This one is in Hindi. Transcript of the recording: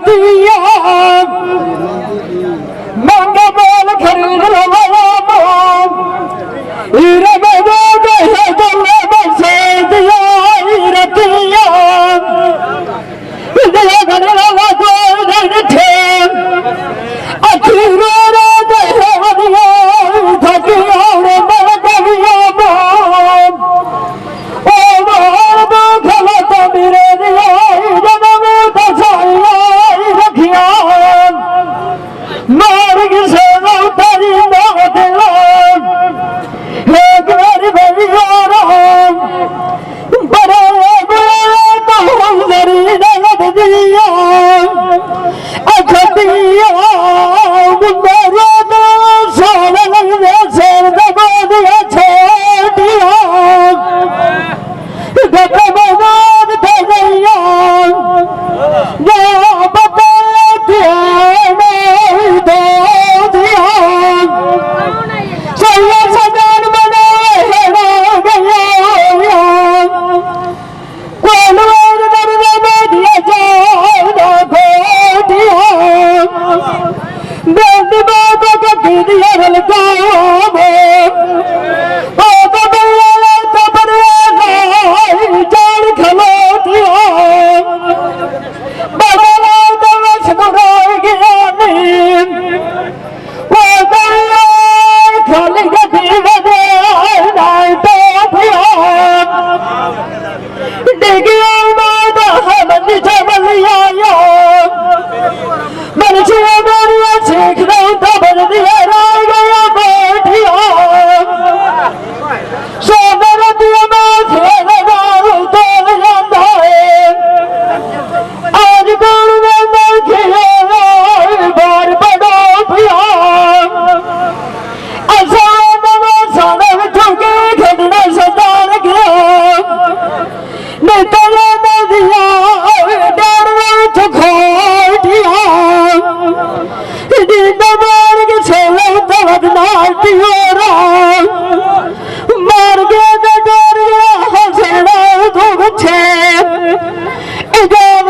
दिया मांगा बोल खरीद लवाया हीरे में वो गए गले बसे दिया रतिया दिया गले लगा कोई नहीं थे अखीरो रे गए वनिया थकिया रे मर गया बाम ओ मार खला तो मेरे दिया जब मैं बसाया रखिया मार किसे उतारी ना दिला एक बार भैया राम बड़े बड़े तो जरी लग दिया अखतिया मुंडा रोद साल लगने शेर दबा दिया छोटिया गप्पे बना दे गया या बता दिया नहीं दो दिया चलिए सजान बने हेरा गया कौन वार दर्द में दिया जाओ खोटिया बेद बात के दिया हल्का ओ बबैया तो बड़े जान खलोटिया बड़ा दवस गुराई गया नींद ओ बड़ा खाली गति बदे नाई तो डिगिया मादा हम निचबलिया मनुष्य मेरी सीख रहा था बन दिया राय गया बैठिया सोनर दिया मैं खेल गाऊं तो जाता है आज कौन मैं खेल बार बड़ा पिया आसान में साले ठोके खड़ना सतार गया निकले न दिया डर में खोटिया नींद मार के छेले तब नाटियोरा मार के डर गया हंसना तो बच्चे इधर